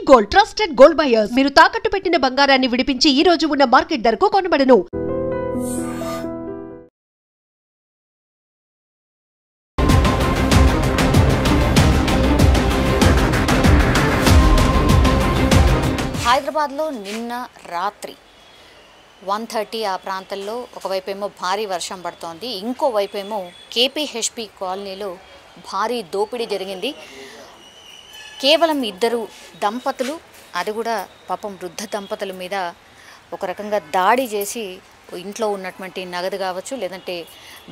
Gold, trusted gold buyers. మీరు తాకట్టు పెట్టిన బంగారాన్ని విడిపించి ఈ రోజు ఉన్న మార్కెట్ ధరకు కొనబడను. హైదరాబాద్లో నిన్న రాత్రి 1:30 ఆ ప్రాంతంలో ఒకవైపేమో భారీ వర్షం పడుతోంది, ఇంకోవైపేమో కేపీహెచ్పి కాలనీలో భారీ దోపిడీ జరిగింది. కేవలం ఇద్దరు దంపతులు, అది కూడా పాపం వృద్ధ దంపతుల మీద ఒక రకంగా దాడి చేసి ఇంట్లో ఉన్నటువంటి నగదు కావచ్చు, లేదంటే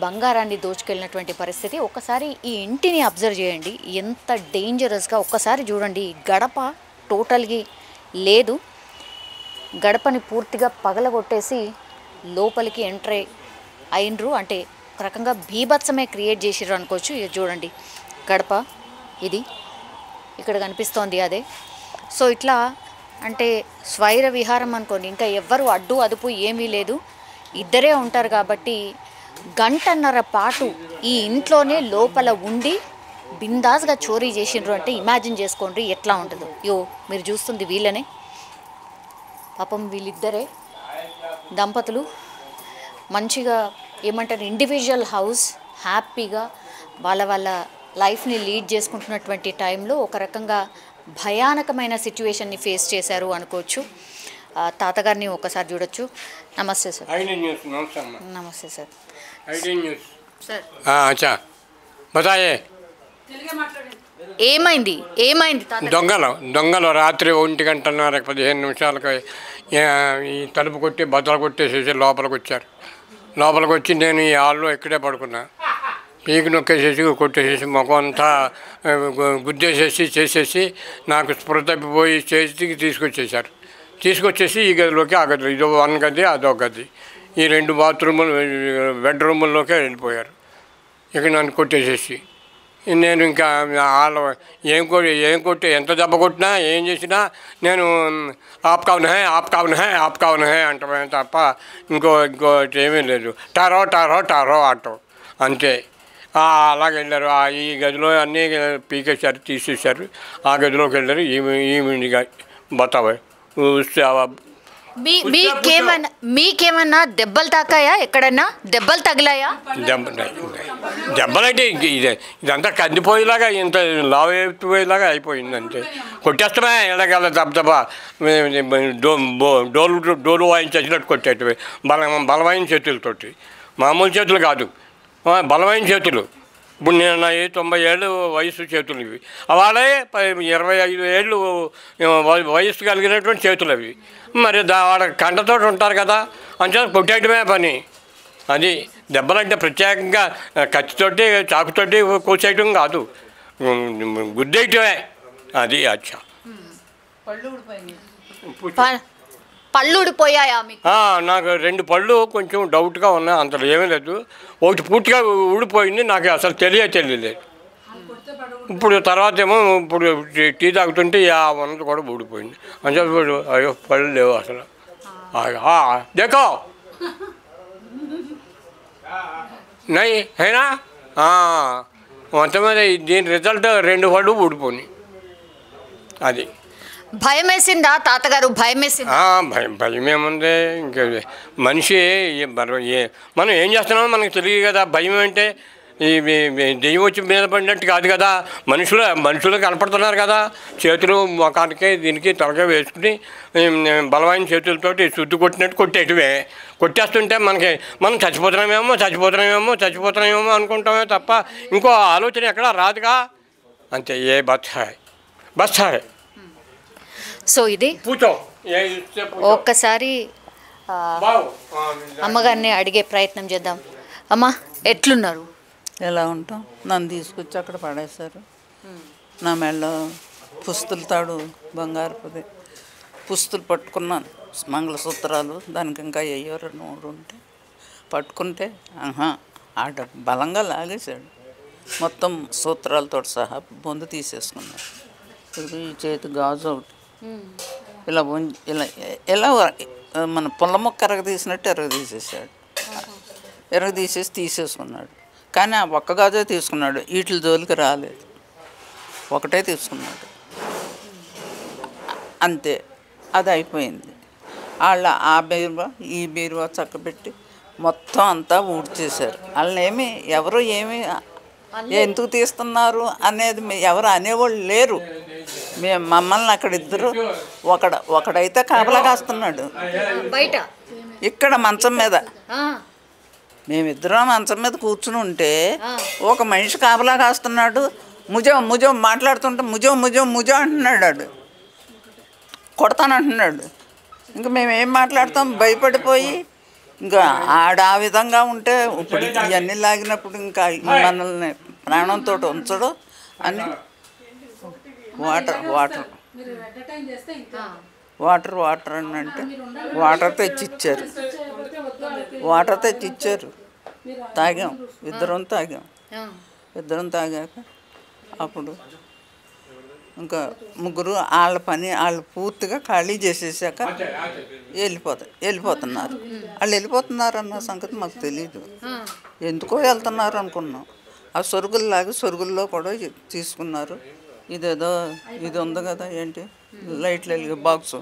బంగారాన్ని దోచుకెళ్ళినటువంటి పరిస్థితి. ఒక్కసారి ఈ ఇంటిని అబ్జర్వ్ చేయండి, ఎంత డేంజరస్గా. ఒక్కసారి చూడండి, గడప టోటల్గా లేదు, గడపని పూర్తిగా పగలగొట్టేసి లోపలికి ఎంటర్ అయినరు. అంటే ఒక రకంగా బీభత్సమే క్రియేట్ చేసిర్రు అనుకోవచ్చు. ఇది చూడండి, గడప ఇది ఇక్కడ కనిపిస్తోంది అదే. సో ఇట్లా అంటే స్వైర విహారం అనుకోండి, ఇంకా ఎవ్వరు అడ్డు అదుపు ఏమీ లేదు, ఇద్దరే ఉంటారు కాబట్టి గంటన్నర పాటు ఈ ఇంట్లోనే లోపల ఉండి బిందాస్గా చోరీ చేసిండ్రు అంటే ఇమాజిన్ చేసుకోండి ఎట్లా ఉంటుందో. మీరు చూస్తుంది వీళ్ళనే, పాపం వీళ్ళిద్దరే దంపతులు మంచిగా ఏమంటారు ఇండివిజువల్ హౌస్, హ్యాపీగా వాళ్ళ లైఫ్ని లీడ్ చేసుకుంటున్నటువంటి టైంలో ఒక రకంగా భయానకమైన సిచ్యువేషన్ని ఫేస్ చేశారు అనుకోవచ్చు. తాతగారిని ఒకసారి చూడొచ్చు. నమస్తే సార్. నమస్తే సార్. ఏమైంది ఏమైంది? దొంగలు రాత్రి 1:15 ఈ తలుపు కొట్టి బద్దలు కొట్టేసేసి లోపలికి వచ్చారు. లోపలికి వచ్చి నేను ఈ హాల్లో ఇక్కడే పడుకున్నా. పీకి నొక్కేసేసి కొట్టేసేసి ముఖం అంతా గుద్దేసేసి చేసేసి నాకు స్పృహ తప్పిపోయి చేసి తీసుకొచ్చేసి ఈ గదిలోకి ఆ గదిలో ఇదో 1 గది అదో గది, ఈ 2 బాత్రూములు బెడ్రూముల్లోకే వెళ్ళిపోయారు. ఇక నన్ను కొట్టేసేసి నేను ఇంకా వాళ్ళు ఏం కొట్టి ఎంత దెబ్బ కొట్టినా ఏం చేసినా నేను ఆప్ కావున హే అంటామే తప్ప ఇంకోటి ఏమీ లేదు. టారో అంటాం అంతే. అలాగే వెళ్ళారు. ఈ గదిలో అన్నీ పీకేశారు, తీసేశారు. ఆ గదిలోకి వెళ్ళారు. ఈమెగా బతాబాయ్ మీకేమన్నా దెబ్బలు తాకాయా? ఎక్కడన్నా దెబ్బలు తగిలాయా? దెబ్బలంటే ఇదంతా కందిపోయేలాగా ఇంత లావైపోయేలాగా అయిపోయింది. అంతే కొట్టేస్తామే ఎలాగల దెబ్బ డోలు వాయించేసినట్టు కొట్టేటివి, బలమైన చేతులతోటి, మామూలు చేతులు కాదు, బలమైన చేతులు. ఇప్పుడు నేను నా 90 ఏళ్ళు వయసు చేతులు ఇవి, వాళ్ళే 25 ఏళ్ళు వయసు కలిగినటువంటి చేతులు అవి. మరి వాళ్ళ కంటతో ఉంటారు కదా, అంతే కొట్టేయటమే పని. అది దెబ్బలంటే ప్రత్యేకంగా కత్తితోటి చాకుతోటి కోసేయటం కాదు, గుద్దేయటమే. అది అచ్చా. పళ్ళు ఊడిపోయాయా? నాకు 2 పళ్ళు కొంచెం డౌట్గా ఉన్నాయి, అంతలో ఏమీ లేదు. ఒకటి పూర్తిగా ఊడిపోయింది, నాకు అసలు తెలియలేదు. ఇప్పుడు తర్వాత ఏమో ఇప్పుడు టీ తాగుతుంటే ఉన్నది కూడా ఊడిపోయింది. అంటే అయ్యో పళ్ళు లేవు అసలు. దేకో నై అయినా మొత్తం మీద దీని రిజల్ట్ 2 పళ్ళు ఊడిపోయినాయి. అది భయం వేసిందా తాతగారు? భయం వేసిందా? భయం ఏముంది, ఇంకా మనిషి మనం ఏం చేస్తున్నామో మనకు తెలియదు కదా. భయం అంటే ఈ దెయ్యం వచ్చి మీద పడినట్టు కాదు కదా, మనుషులు కనపడుతున్నారు కదా. చేతులు ముఖానికి దీనికి తలగా వేసుకుని బలమైన చేతులతోటి శుద్ధి కొట్టినట్టు కొట్టేస్తుంటే మనం చచ్చిపోతున్నామేమో అనుకుంటామే తప్ప ఇంకో ఆలోచన ఎక్కడా రాదుగా. అంతే. బస్తాయ్. సో ఇది ఒక్కసారి అమ్మగారిని అడిగే ప్రయత్నం చేద్దాం. అమ్మ, ఎట్లున్నారు? ఎలా ఉంటాం? నన్ను తీసుకొచ్చి అక్కడ పడేశారు. నా మెళ్ళ పుస్తులు తాడు బంగారుపుది పుస్తులు పట్టుకున్నాను, మంగళసూత్రాలు, దానికి ఇంకా అయ్యో 2-3 ఉంటే పట్టుకుంటే ఆడ బలంగా లాగేశాడు. మొత్తం సూత్రాలతో సహా బొందు తీసేసుకున్నాడు. ఈ చేతి గాజు ఒకటి ఇలా ఇలా మన పుల్ల మొక్క తీసేసి తీసేసుకున్నాడు. కానీ ఆ ఒక్క గాజే తీసుకున్నాడు, వీటి జోలికి రాలేదు, ఒకటే తీసుకున్నాడు. అంతే, అది అయిపోయింది. వాళ్ళ ఆ బీరువా ఈ బీరువా చక్కబెట్టి మొత్తం అంతా ఊడ్చేశారు. వాళ్ళని ఎవరు ఎందుకు తీస్తున్నారు అనేది ఎవరు అనేవాళ్ళు లేరు. మమ్మల్ని అక్కడ ఇద్దరు, ఒకడైతే కాపలా కాస్తున్నాడు బయట ఇక్కడ మంచం మీద. మేమిద్దరం మంచం మీద కూర్చుని ఉంటే ఒక మనిషి కాపలా కాస్తున్నాడు. ముజం మాట్లాడుతుంటే ముజం అంటున్నాడు. వాడు కొడతానంటున్నాడు. ఇంకా మేమేం మాట్లాడతాం, భయపడిపోయి. ఇంకా ఆ విధంగా ఉంటే ఇప్పుడు ఇవన్నీ లాగినప్పుడు ఇంకా మనల్ని ప్రాణంతో ఉంచడు అని వాటర్ అని అంటే వాటర్ తెచ్చిచ్చారు. తాగాం, ఇద్దరం తాగాక అప్పుడు ఇంకా ముగ్గురు వాళ్ళు పూర్తిగా ఖాళీ చేసేసాక వెళ్ళిపోతున్నారు. వాళ్ళు వెళ్ళిపోతున్నారు అన్న సంగతి మాకు తెలియదు. ఎందుకో వెళ్తున్నారు అనుకున్నాం. ఆ సొరుగుల్లో కూడా తీసుకున్నారు. ఇది ఉంది కదా, ఏంటి లైట్లు వెలిగే బాక్సు,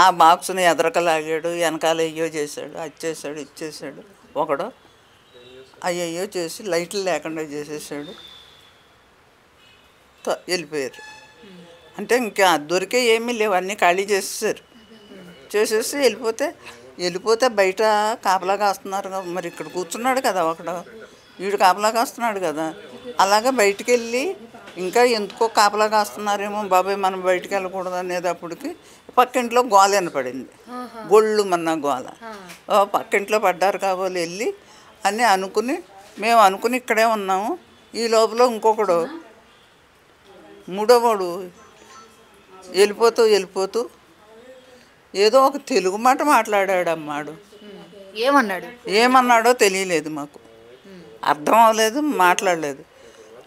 ఆ బాక్స్ని ఎదరకలాగాడు, వెనకాల అయ్యో చేశాడు, అది చేశాడు, ఇది చేశాడు. ఒకడు అయ్యయ్యో చేసి లైట్లు లేకుండా చేసేసాడు. వెళ్ళిపోయారు. అంటే ఇంకా దొరికే ఏమీ లేవు, అన్నీ ఖాళీ చేసేసి వెళ్ళిపోతే బయట కాపలా కాస్తున్నారు. మరి ఇక్కడ కూర్చున్నాడు కదా ఒకడు, వీడు కాపలా కాస్తున్నాడు కదా. అలాగే బయటికి వెళ్ళి ఇంకా ఎందుకో కాపలా కాస్తున్నారేమో బాబాయ్ మనం బయటికి వెళ్ళకూడదు అనేటప్పటికి పక్కింట్లో గోల వినపడింది. గొళ్ళు మన్న గోల. పక్కింట్లో పడ్డారు కాబోలు వెళ్ళి అని మేము అనుకుని ఇక్కడే ఉన్నాము. ఈ లోపల ఇంకొకడు మూడోవాడు వెళ్ళిపోతూ ఏదో ఒక తెలుగు మాట మాట్లాడాడు. అమ్మాడు ఏమన్నాడో తెలియలేదు, మాకు అర్థం అవ్వలేదు, మాట్లాడలేదు.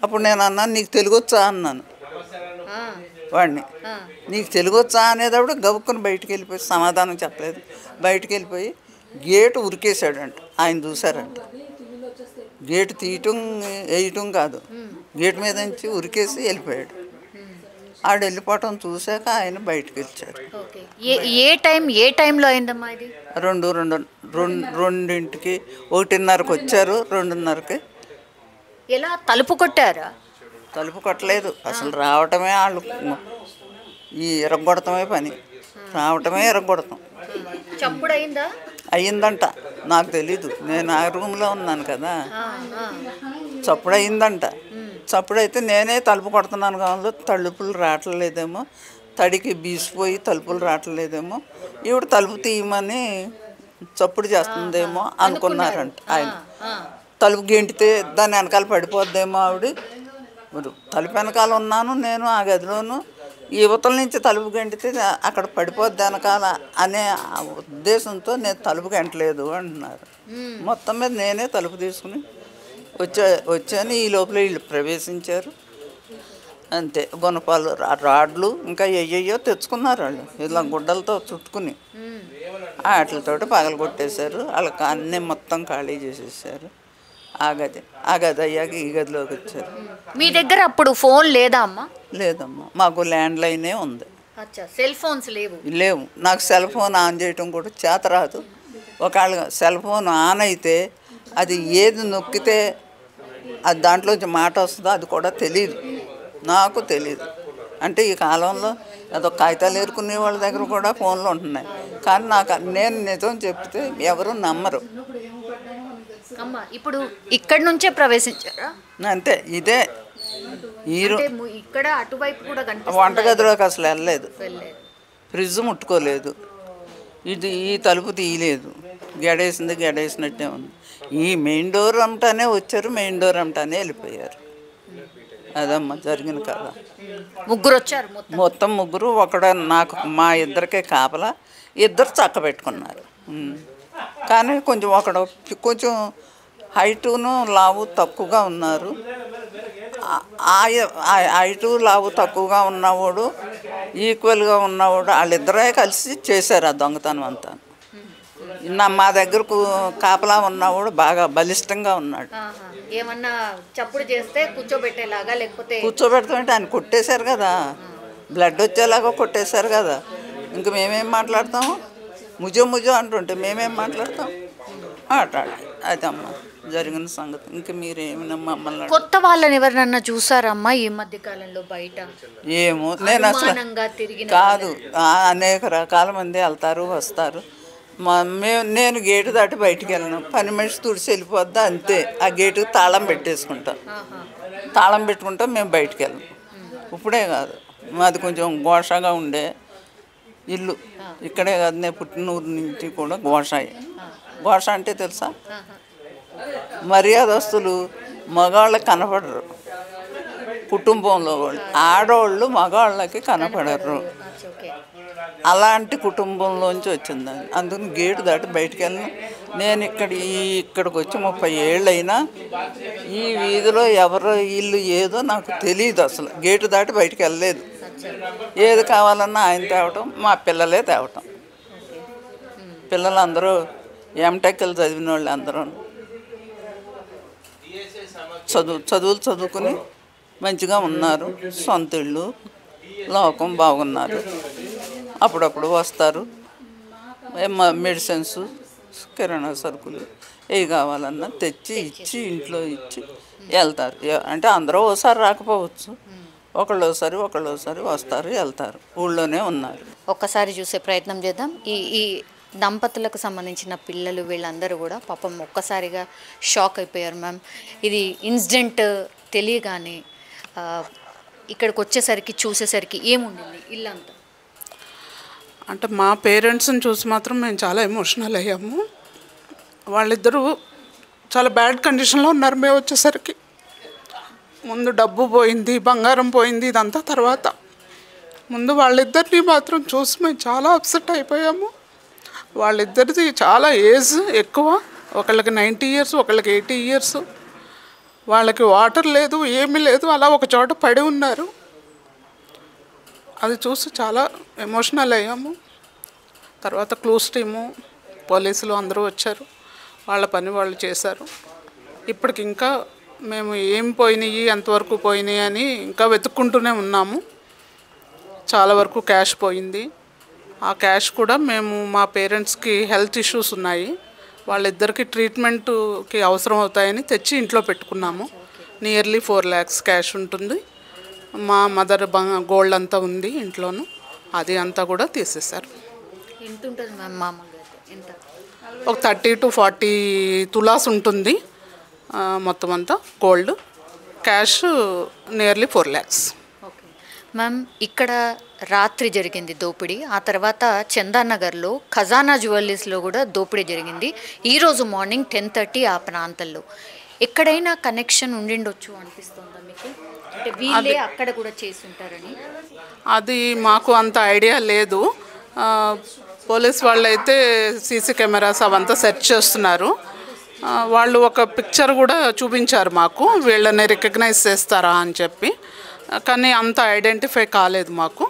అప్పుడు నేను అన్నాను, నీకు తెలుగు వచ్చా అన్నాను వాడిని. నీకు తెలుగు వచ్చా అనేటప్పుడు గబుక్కుని బయటికి వెళ్ళిపోయి, సమాధానం చెప్పలేదు, బయటికి వెళ్ళిపోయి గేటు ఉరికేసాడంట. ఆయన చూశారంట. గేటు వేయటం కాదు, గేటు మీద నుంచి ఉరికేసి వెళ్ళిపోయాడు. ఆడు వెళ్ళిపోవటం చూశాక ఆయన బయటకు వచ్చాడు. ఏ టైంలో అయిందమ్మా ఇది? 2:30కి 1:30కి వచ్చారు. 2:30కి. ఎలా తలుపు కొట్టారా? తలుపు కొట్టలేదు అసలు. రావటమే వాళ్ళు ఈ ఎరగొడతామే పని. రావటమే ఎరగొడతాం. చప్పుడు అయిందా? అయ్యిందంట, నాకు తెలీదు, నేను ఆ రూమ్లో ఉన్నాను కదా. చప్పుడు అయిందంట. చప్పుడైతే నేనే తలుపు కొడుతున్నాను కావాలి, తలుపులు రావట్లేదేమో, తడికి బీసిపోయి తలుపులు రావట్లేదేమో, ఈవిడ తలుపు తీయమని చప్పుడు చేస్తుందేమో అనుకున్నారంట ఆయన. తలుపు గెంటితే దాని వెనకాల పడిపోద్దేమో ఆవిడ. తలుపు వెనకాల ఉన్నాను నేను ఆ గదిలోను. యువతల నుంచి తలుపు గెంటితే అక్కడ పడిపోద్ది వెనకాల అనే ఉద్దేశంతో నేను తలుపు గెంటలేదు అంటున్నారు. మొత్తం మీద నేనే తలుపు తీసుకుని వచ్చాను. ఈ లోపల వీళ్ళు ప్రవేశించారు. అంతే. గుణపాలు రాడ్లు ఇంకా ఎయ్యో తెచ్చుకున్నారు వాళ్ళు, ఇలా గుడ్డలతో చుట్టుకుని వాటితోటి పగలు కొట్టేశారు. వాళ్ళకి అన్నీ మొత్తం ఖాళీ చేసేసారు. ఆ గది అయ్యాక ఈ గదిలోకి వచ్చారు. మీ దగ్గర అప్పుడు ఫోన్ లేదా అమ్మా? లేదమ్మా, మాకు ల్యాండ్ లైనే ఉంది. సెల్ ఫోన్స్ లేవు. నాకు సెల్ ఫోన్ ఆన్ చేయటం కూడా చేత రాదు. ఒకవేళ సెల్ ఫోన్ ఆన్ అయితే అది ఏది నొక్కితే అది దాంట్లోంచి మాట వస్తుందో అది కూడా తెలియదు, నాకు తెలియదు. అంటే ఈ కాలంలో అదో కాగితాలు ఏరుకునే వాళ్ళ దగ్గర కూడా ఫోన్లు ఉంటున్నాయి. కానీ నేను నిజం చెప్తే ఎవరు నమ్మరు. ఇప్పుడు ఇక్కడ నుంచే ప్రవేశించారా? అంతే. ఇదే ఇక్కడ అటువైపు కూడా వంటగదిలోకి అసలు వెళ్ళలేదు, ఫ్రిడ్జ్ ముట్టుకోలేదు, ఈ తలుపు తీయలేదు, గడేసినట్టే ఉంది. ఈ మెయిన్ డోర్ అమ్మటానే వచ్చారు, మెయిన్ డోర్ అమ్మటానే వెళ్ళిపోయారు. అదమ్మా జరిగిన కదా. ముగ్గురు వచ్చారు, మొత్తం ముగ్గురు. నాకు మా ఇద్దరికే కాపలా, ఇద్దరు చక్క పెట్టుకున్నారు. కానీ కొంచెం హైటును లావు తక్కువగా ఉన్నారు. హైటు లావు తక్కువగా ఉన్నవాడు, ఈక్వల్గా ఉన్నవాడు, వాళ్ళిద్దరే కలిసి చేశారు ఆ దొంగతనం అంతా. మా దగ్గరకు కాపలా ఉన్నవాడు బాగా బలిష్టంగా ఉన్నాడు. ఏమన్నా చప్పుడు చేస్తే కూర్చోబెట్టేలాగా, లేకపోతే కూర్చోబెడతామంటే ఆయన కొట్టేశారు కదా. బ్లడ్ వచ్చేలాగా కొట్టేశారు కదా, ఇంక మేమేం మాట్లాడతాము? ముజో అంటుంటే మేమేం మాట్లాడతాం? అదమ్మా జరిగిన సంగతి. ఇంక మీరేమైనా మమ్మల్ని కొత్త వాళ్ళని ఎవరినన్నా చూసారమ్మా ఈ మధ్య కాలంలో బయట? ఏమో నేను అసలు కాదు, అనేక రకాల మంది వెళ్తారు వస్తారు. నేను గేటు దాటి బయటికి వెళ్ళను. పని మనిషి తుడిచి వెళ్ళిపోద్దా అంతే. ఆ గేటుకి తాళం పెట్టేసుకుంటాం. తాళం పెట్టుకుంటాం, మేము బయటికి వెళ్ళము. ఇప్పుడే కాదు, మాది కొంచెం ఘోషగా ఉండే ఇల్లు. ఇక్కడే కాదు, నేను పుట్టిన ఊరి నుంచి కూడా ఘోష అంటే తెలుసా? మర్యాదస్తులు మగవాళ్ళకి కనపడరు, కుటుంబంలో వాళ్ళు. ఆడవాళ్ళు మగవాళ్ళకి కనపడరు. అలాంటి కుటుంబంలోంచి వచ్చిందని అందుకని గేటు దాటి బయటికి వెళ్ళను. నేను ఇక్కడికి వచ్చి 30 ఏళ్ళైనా ఈ వీధిలో ఎవరో ఇల్లు ఏదో నాకు తెలియదు. అసలు గేటు దాటి బయటికి వెళ్ళలేదు. ఏది కావాలన్నా ఆయన తేవటం, మా పిల్లలే తేవటం. పిల్లలందరూ ఎంటెక్లు చదివిన వాళ్ళు అందరూ చదువులు చదువుకుని మంచిగా ఉన్నారు. సొంత ఇళ్ళు, లోకం బాగున్నారు. అప్పుడప్పుడు వస్తారు, మెడిసిన్స్, కిరాణా సరుకులు ఏవి కావాలన్నా తెచ్చి ఇచ్చి ఇంట్లో ఇచ్చి వెళ్తారు. అంటే అందరూ ఓసారి రాకపోవచ్చు, ఒకళ్ళోసారి వస్తారు వెళ్తారు. ఊళ్ళోనే ఉన్నారు. ఒక్కసారి చూసే ప్రయత్నం చేద్దాం. ఈ దంపతులకు సంబంధించిన పిల్లలు వీళ్ళందరూ కూడా పాపం ఒక్కసారిగా షాక్ అయిపోయారు మ్యామ్. ఇది ఇన్సిడెంట్ తెలియగానే ఇక్కడికి వచ్చేసరికి చూసేసరికి ఏముండింది ఇల్లంతా? అంటే మా పేరెంట్స్ని చూసి మాత్రం మేము చాలా ఎమోషనల్ అయ్యాము. వాళ్ళిద్దరూ చాలా బ్యాడ్ కండిషన్లో ఉన్నారు. మేము వచ్చేసరికి ముందు డబ్బు పోయింది, బంగారం పోయింది, ఇదంతా తర్వాత. ముందు వాళ్ళిద్దరిని మాత్రం చూసి మేము చాలా అప్సెట్ అయిపోయాము. వాళ్ళిద్దరిది చాలా ఏజ్ ఎక్కువ, ఒకళ్ళకి 90 years, ఒకళ్ళకి 80 years. వాళ్ళకి వాటర్ లేదు, ఏమీ లేదు, అలా ఒక చోట పడి ఉన్నారు. అది చూసి చాలా ఎమోషనల్ అయ్యాము. తర్వాత క్లూస్ టీము, పోలీసులు అందరూ వచ్చారు, వాళ్ళ పని వాళ్ళు చేశారు. ఇప్పటికి ఇంకా మేము ఏం పోయినాయి, ఎంతవరకు పోయినాయి అని ఇంకా వెతుక్కుంటూనే ఉన్నాము. చాలా వరకు క్యాష్ పోయింది. ఆ క్యాష్ కూడా మేము మా పేరెంట్స్కి హెల్త్ ఇష్యూస్ ఉన్నాయి, వాళ్ళిద్దరికి ట్రీట్మెంట్కి అవసరం అవుతాయని తెచ్చి ఇంట్లో పెట్టుకున్నాము. నియర్లీ 4 lakhs క్యాష్ ఉంటుంది. మా మదర్ గోల్డ్ అంతా ఉంది ఇంట్లోనూ, అది అంతా కూడా తీసేశారు. ఒక 30 to 40 తులాస్ ఉంటుంది మొత్తం అంతా gold. Cash nearly 4 lakhs. Okay ma'am, ఇక్కడ రాత్రి జరిగింది దోపిడీ. ఆ తర్వాత చందానగర్లో ఖజానా జ్యువెలరీస్లో కూడా దోపిడీ జరిగింది. ఈరోజు మార్నింగ్ 10:30 ఆ ప్రాంతంలో. ఎక్కడైనా కనెక్షన్ ఉండిండొచ్చు అనిపిస్తుందా మీకు? అంటే వీళ్ళే అక్కడ కూడా చేసి ఉంటారని? అది మాకు అంత ఐడియా లేదు. పోలీస్ వాళ్ళు అయితే సీసీ కెమెరాస్ అవంతా సెర్చ్ చేస్తున్నారు. వాళ్ళు ఒక పిక్చర్ కూడా చూపించారు మాకు, వీళ్ళని రికగ్నైజ్ చేస్తారా అని చెప్పి. కానీ అంత ఐడెంటిఫై కాలేదు మాకు.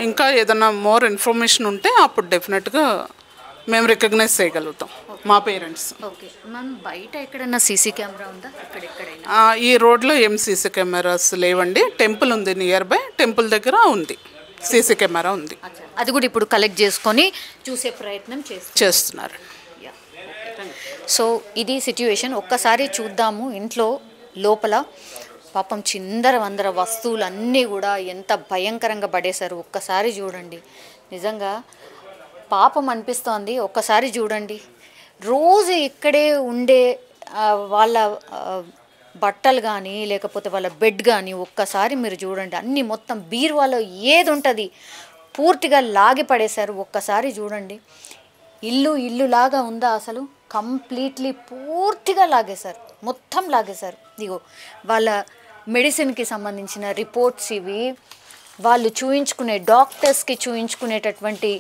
ఇంకా ఏదైనా మోర్ ఇన్ఫర్మేషన్ ఉంటే అప్పుడు డెఫినెట్గా మేము రికగ్నైజ్ చేయగలుగుతాం మా పేరెంట్స్. ఓకే మ్యామ్, బయట ఎక్కడైనా సీసీ కెమెరా ఉందా? ఎక్కడెక్కడైనా ఈ రోడ్లో ఏం సీసీ కెమెరాస్ లేవండి. టెంపుల్ ఉంది, నియర్ బై టెంపుల్ దగ్గర ఉంది, సీసీ కెమెరా ఉంది. అది కూడా ఇప్పుడు కలెక్ట్ చేసుకొని చూసే ప్రయత్నం చేస్తున్నారు. సో ఇది సిట్యుయేషన్. ఒక్కసారి చూద్దాము ఇంట్లో లోపల. పాపం చిందర వందర వస్తువులు అన్నీ కూడా ఎంత భయంకరంగా పడేశారు. ఒక్కసారి చూడండి, నిజంగా పాపం అనిపిస్తోంది. ఒక్కసారి చూడండి, రోజు ఇక్కడే ఉండే వాళ్ళ బట్టలు కానీ లేకపోతే వాళ్ళ బెడ్ కానీ ఒక్కసారి మీరు చూడండి, అన్నీ మొత్తం బీరువాలో ఏది ఉంటుంది పూర్తిగా లాగి పడేశారు. ఒక్కసారి చూడండి, ఇల్లులాగా ఉందా అసలు? కంప్లీట్లీ పూర్తిగా లాగేశారు, మొత్తం లాగేశారు. ఇగో వాళ్ళ మెడిసిన్కి సంబంధించిన రిపోర్ట్స్ ఇవి, వాళ్ళు చూయించుకునే డాక్టర్స్కి చూయించుకునేటటువంటి